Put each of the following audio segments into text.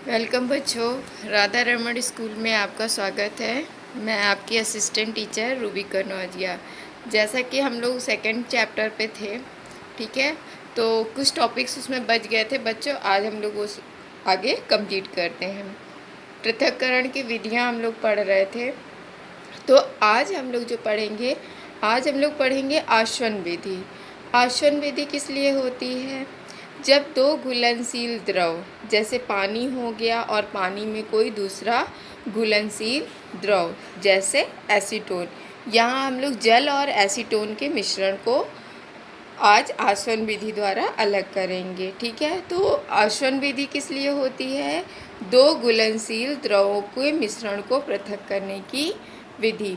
Welcome बच्चों, Radha Raman school में आपका स्वागत है। मैं आपकी असिस्टेंट टीचर रूबी कनौजिया। जैसा कि हम लोग सेकंड चैप्टर पे थे, ठीक है, तो कुछ टॉपिक्स उसमें बच गए थे बच्चों। आज हम लोग उस आगे कंप्लीट करते हैं। पृथक्करण की विधियां हम लोग पढ़ रहे थे, तो आज हम लोग पढ़ेंगे आश्वन विधि। आश्वन विधि किस लिए होती है? जब दो घुलनशील द्रव, जैसे पानी हो गया और पानी में कोई दूसरा घुलनशील द्रव जैसे एसीटोन, यहाँ हम लोग जल और एसीटोन के मिश्रण को आज आश्वन विधि द्वारा अलग करेंगे, ठीक है। तो आश्वन विधि किस लिए होती है? दो घुलनशील द्रवों के मिश्रण को पृथक करने की विधि।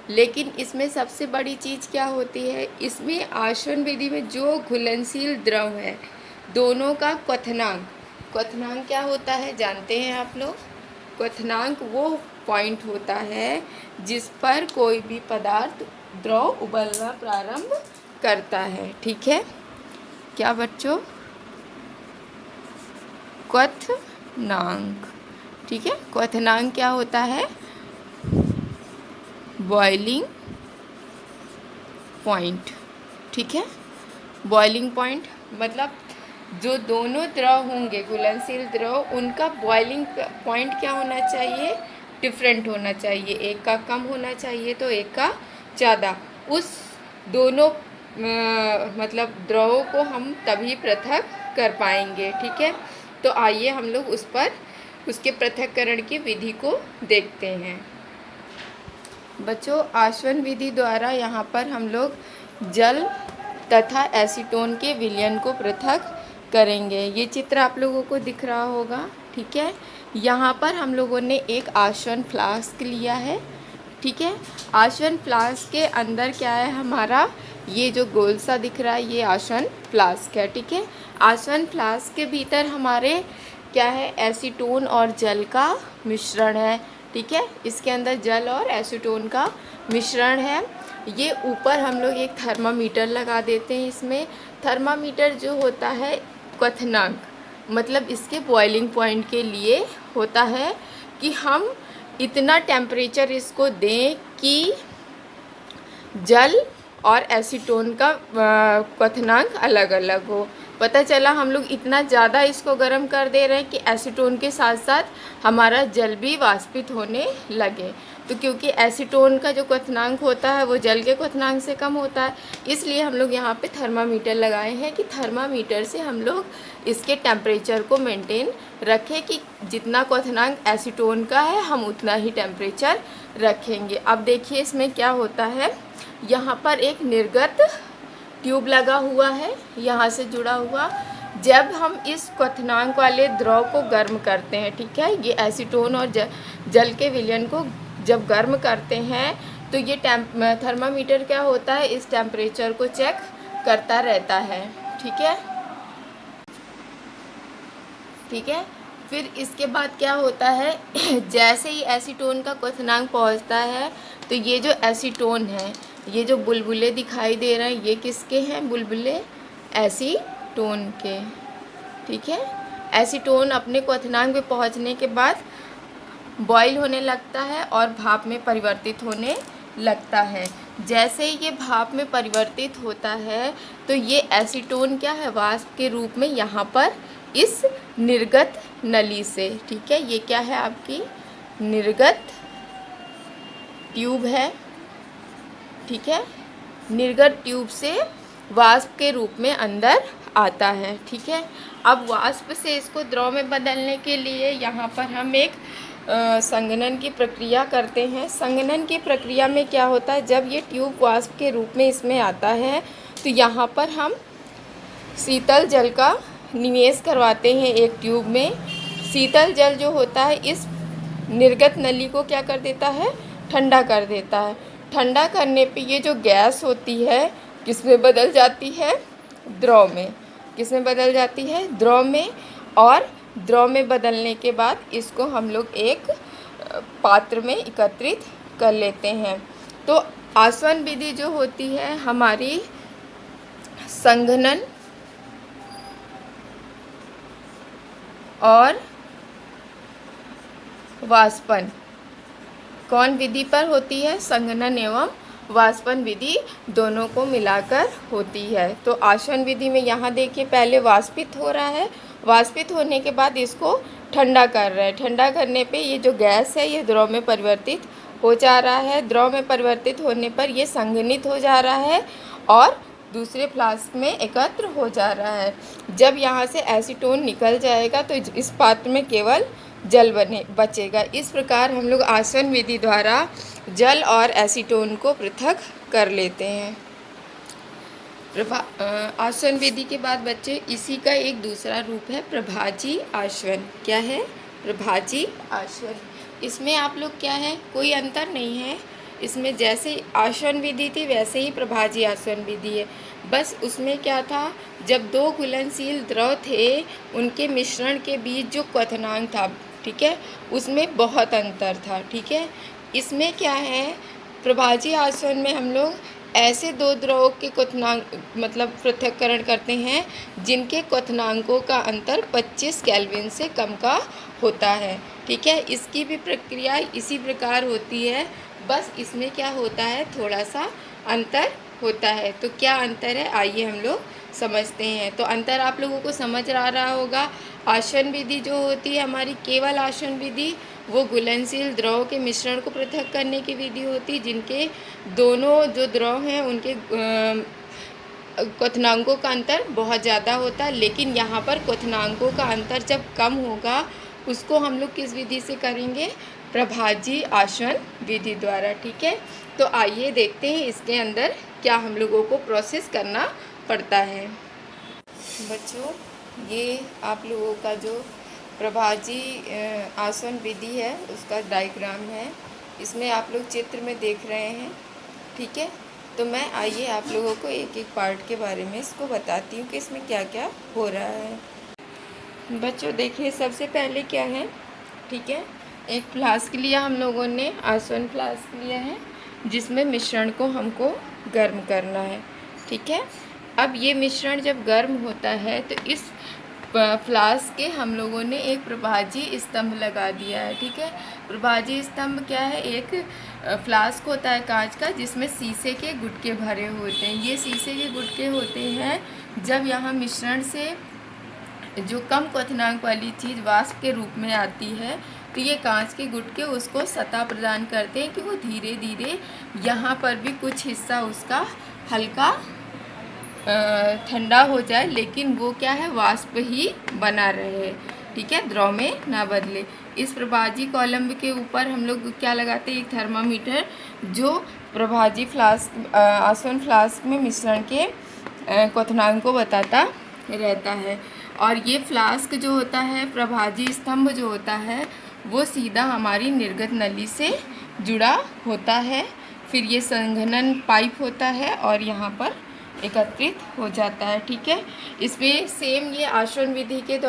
लेकिन इसमें सबसे बड़ी चीज़ क्या होती है? इसमें आश्वन विधि में जो घुलनशील द्रव है, दोनों का क्वथनांक क्या होता है जानते हैं आप लोग? क्वथनांक वो पॉइंट होता है जिस पर कोई भी पदार्थ द्रव उबलना प्रारंभ करता है, ठीक है। क्या बच्चों? क्वथनांक, ठीक है। क्वथनांक क्या होता है? बॉइलिंग पॉइंट, ठीक है। बॉइलिंग पॉइंट मतलब जो दोनों द्रव होंगे, घुलनशील द्रव, उनका बॉइलिंग पॉइंट क्या होना चाहिए? डिफरेंट होना चाहिए। एक का कम होना चाहिए तो एक का ज़्यादा। उस दोनों मतलब द्रवों को हम तभी पृथक कर पाएंगे, ठीक है। तो आइए हम लोग उसके पृथक्करण की विधि को देखते हैं। बच्चों, आश्वन विधि द्वारा यहाँ पर हम लोग जल तथा एसीटोन के विलयन को पृथक करेंगे। ये चित्र आप लोगों को दिख रहा होगा, ठीक है। यहाँ पर हम लोगों ने एक आश्वन फ्लास्क लिया है, ठीक है। आश्वन फ्लास्क के अंदर क्या है हमारा? ये जो गोल सा दिख रहा है ये आश्वन फ्लास्क है, ठीक है। आश्वन फ्लास्क के भीतर हमारे क्या है? एसीटोन और जल का मिश्रण है, ठीक है। इसके अंदर जल और एसीटोन का मिश्रण है। ये ऊपर हम लोग एक थर्मामीटर लगा देते हैं। इसमें थर्मामीटर जो होता है क्वथनांक, मतलब इसके बॉइलिंग पॉइंट के लिए होता है कि हम इतना टेम्परेचर इसको दें कि जल और एसीटोन का क्वथनांक अलग अलग हो। पता चला हम लोग इतना ज़्यादा इसको गर्म कर दे रहे हैं कि एसीटोन के साथ साथ हमारा जल भी वाष्पित होने लगे। तो क्योंकि एसीटोन का जो क्वथनांक होता है वो जल के क्वथनांक से कम होता है, इसलिए हम लोग यहाँ पे थर्मामीटर लगाए हैं कि थर्मामीटर से हम लोग इसके टेम्परेचर को मेंटेन रखें कि जितना क्वथनांक एसीटोन का है हम उतना ही टेम्परेचर रखेंगे। अब देखिए इसमें क्या होता है। यहाँ पर एक निर्गत ट्यूब लगा हुआ है, यहाँ से जुड़ा हुआ। जब हम इस क्वथनांक वाले द्रव को गर्म करते हैं, ठीक है, ये एसीटोन और जल के विलयन को जब गर्म करते हैं तो ये थर्मामीटर क्या होता है? इस टेम्परेचर को चेक करता रहता है, ठीक है, ठीक है। फिर इसके बाद क्या होता है? जैसे ही एसीटोन का क्वथनांक पहुंचता है तो ये जो एसीटोन है, ये जो बुलबुले दिखाई दे रहे हैं, ये किसके हैं? बुलबुले एसीटोन के, ठीक है। एसीटोन अपने क्वथनांक पे पहुंचने के बाद बॉईल होने लगता है और भाप में परिवर्तित होने लगता है। जैसे ही ये भाप में परिवर्तित होता है तो ये एसीटोन क्या है? वाष्प के रूप में यहाँ पर इस निर्गत नली से, ठीक है, ये क्या है? आपकी निर्गत ट्यूब है, ठीक है। निर्गत ट्यूब से वाष्प के रूप में अंदर आता है, ठीक है। अब वाष्प से इसको द्रव में बदलने के लिए यहाँ पर हम एक संघनन की प्रक्रिया करते हैं। संघनन की प्रक्रिया में क्या होता है? जब ये ट्यूब वाष्प के रूप में इसमें आता है तो यहाँ पर हम शीतल जल का निवेश करवाते हैं एक ट्यूब में। शीतल जल जो होता है इस निर्गत नली को क्या कर देता है? ठंडा कर देता है। ठंडा करने पे ये जो गैस होती है किसमें बदल जाती है? द्रव में। किसमें बदल जाती है? द्रव में। और द्रव में बदलने के बाद इसको हम लोग एक पात्र में एकत्रित कर लेते हैं। तो आसवन विधि जो होती है हमारी संघनन और वाष्पन कौन विधि पर होती है? संघनन एवं वाष्पन विधि दोनों को मिलाकर होती है। तो आसवन विधि में यहाँ देखिए पहले वाष्पित हो रहा है, वाष्पित होने के बाद इसको ठंडा कर रहे हैं। ठंडा करने पे ये जो गैस है ये द्रव में परिवर्तित हो जा रहा है। द्रव में परिवर्तित होने पर ये संघनित हो जा रहा है और दूसरे फ्लास्क में एकत्र हो जा रहा है। जब यहाँ से एसीटोन निकल जाएगा तो इस पात्र में केवल जल बचेगा। इस प्रकार हम लोग आसवन विधि द्वारा जल और एसीटोन को पृथक कर लेते हैं। आसवन विधि के बाद बच्चे इसी का एक दूसरा रूप है प्रभाजी आसवन। क्या है? प्रभाजी आसवन। इसमें आप लोग क्या है, कोई अंतर नहीं है। इसमें जैसे आसवन विधि थी वैसे ही प्रभाजी आसवन विधि है। बस उसमें क्या था, जब दो घुलनशील द्रव थे उनके मिश्रण के बीच जो क्वथनांक था, ठीक है, उसमें बहुत अंतर था। ठीक है, इसमें क्या है, प्रभाजी आसवन में हम लोग ऐसे दो द्रवों के क्वथनांक मतलब पृथक्करण करते हैं जिनके क्वथनांकों का अंतर 25 केल्विन से कम का होता है। ठीक है, इसकी भी प्रक्रिया इसी प्रकार होती है, बस इसमें क्या होता है, थोड़ा सा अंतर होता है। तो क्या अंतर है, आइए हम लोग समझते हैं। तो अंतर आप लोगों को समझ आ रहा होगा। आसवन विधि जो होती है हमारी, केवल आसवन विधि, वो घुलनशील द्रव के मिश्रण को पृथक करने की विधि होती, जिनके दोनों जो द्रव हैं उनके क्वथनांकों का अंतर बहुत ज़्यादा होता है। लेकिन यहाँ पर क्वथनांकों का अंतर जब कम होगा उसको हम लोग किस विधि से करेंगे? प्रभाजी आसवन विधि द्वारा। ठीक है, तो आइए देखते हैं इसके अंदर क्या हम लोगों को प्रोसेस करना पड़ता है। बच्चों, ये आप लोगों का जो प्रभाजी आसवन विधि है उसका डायग्राम है। इसमें आप लोग चित्र में देख रहे हैं। ठीक है, तो मैं आइए आप लोगों को एक एक पार्ट के बारे में इसको बताती हूँ कि इसमें क्या क्या हो रहा है। बच्चों देखिए, सबसे पहले क्या है, ठीक है, एक फ्लास्क लिया हम लोगों ने, आसवन फ्लास्क लिया है जिसमें मिश्रण को हमको गर्म करना है। ठीक है, अब ये मिश्रण जब गर्म होता है तो इस फ्लास्क के हम लोगों ने एक प्रभाजी स्तंभ लगा दिया है। ठीक है, प्रभाजी स्तंभ क्या है, एक फ्लास्क होता है कांच का जिसमें शीशे के गुटके भरे होते हैं। ये शीशे के गुटके होते हैं, जब यहाँ मिश्रण से जो कम क्वथनांक वाली चीज़ वाष्प के रूप में आती है तो ये कांच के गुटके उसको सतह प्रदान करते हैं कि वो धीरे धीरे यहाँ पर भी कुछ हिस्सा उसका हल्का ठंडा हो जाए, लेकिन वो क्या है, वाष्प ही बना रहे। ठीक है, द्रव में ना बदले। इस प्रभाजी कॉलम के ऊपर हम लोग क्या लगाते हैं, एक थर्मामीटर, जो प्रभाजी फ्लास्क आसवन फ्लास्क में मिश्रण के क्वथनांक को बताता रहता है। और ये फ्लास्क जो होता है, प्रभाजी स्तंभ जो होता है, वो सीधा हमारी निर्गत नली से जुड़ा होता है। फिर ये संघनन पाइप होता है और यहाँ पर एकत्रित हो जाता है। ठीक है, इसमें सेम ये आसवन विधि के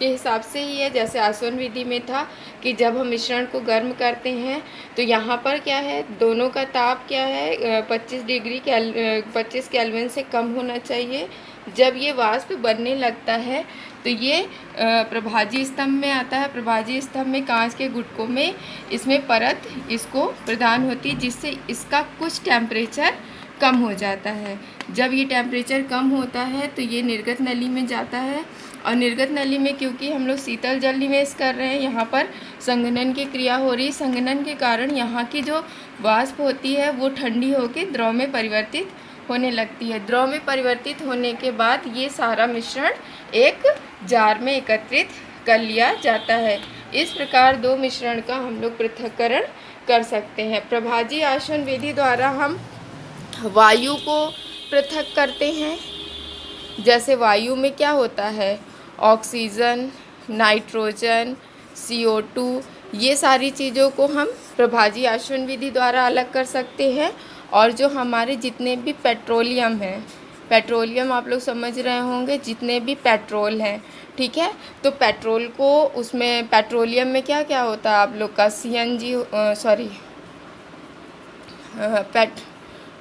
हिसाब से ही है, जैसे आसवन विधि में था कि जब हम मिश्रण को गर्म करते हैं तो यहाँ पर क्या है, दोनों का ताप क्या है, 25 केल्विन से कम होना चाहिए। जब ये वाष्प बनने लगता है तो ये प्रभाजी स्तंभ में आता है। प्रभाजी स्तंभ में कांच के गुटकों में इसमें परत इसको प्रदान होती है, जिससे इसका कुछ टेम्परेचर कम हो जाता है। जब ये टेम्परेचर कम होता है तो ये निर्गत नली में जाता है, और निर्गत नली में क्योंकि हम लोग शीतल जल निवेश कर रहे हैं, यहाँ पर संघनन की क्रिया हो रही है। संघनन के कारण यहाँ की जो वाष्प होती है वो ठंडी होकर द्रव में परिवर्तित होने लगती है। द्रव में परिवर्तित होने के बाद ये सारा मिश्रण एक जार में एकत्रित कर लिया जाता है। इस प्रकार दो मिश्रण का हम लोग पृथक्करण कर सकते हैं। प्रभाजी आसवन विधि द्वारा हम वायु को पृथक करते हैं। जैसे वायु में क्या होता है, ऑक्सीजन, नाइट्रोजन, CO2, ये सारी चीज़ों को हम प्रभाजी आसवन विधि द्वारा अलग कर सकते हैं। और जो हमारे जितने भी पेट्रोलियम हैं, पेट्रोलियम आप लोग समझ रहे होंगे, जितने भी पेट्रोल हैं, ठीक है, तो पेट्रोल को उसमें पेट्रोलियम में क्या क्या होता है आप लोग का, CNG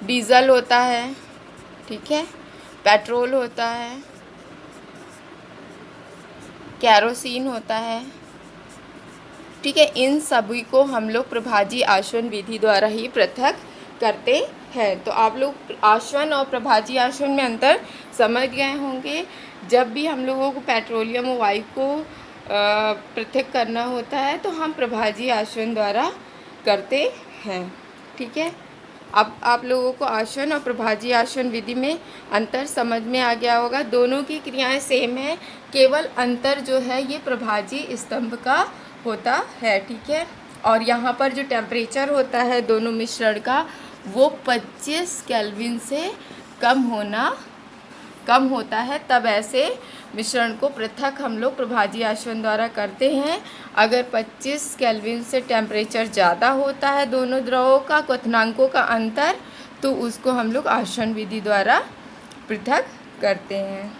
डीज़ल होता है, ठीक है, पेट्रोल होता है, केरोसिन होता है, ठीक है। इन सभी को हम लोग प्रभाजी आसवन विधि द्वारा ही पृथक करते हैं। तो आप लोग आसवन और प्रभाजी आसवन में अंतर समझ गए होंगे। जब भी हम लोगों को पेट्रोलियम वायु को पृथक करना होता है तो हम प्रभाजी आसवन द्वारा करते हैं। ठीक है। अब आप लोगों को आसवन और प्रभाजी आसवन विधि में अंतर समझ में आ गया होगा। दोनों की क्रियाएं सेम है, केवल अंतर जो है ये प्रभाजी स्तंभ का होता है। ठीक है। और यहाँ पर जो टेम्परेचर होता है दोनों मिश्रण का वो 25 केल्विन से कम होता है, तब ऐसे मिश्रण को पृथक हम लोग प्रभाजी आसवन द्वारा करते हैं। अगर 25 केल्विन से टेम्परेचर ज़्यादा होता है दोनों द्रवों का क्वथनांकों का अंतर, तो उसको हम लोग आसवन विधि द्वारा पृथक करते हैं।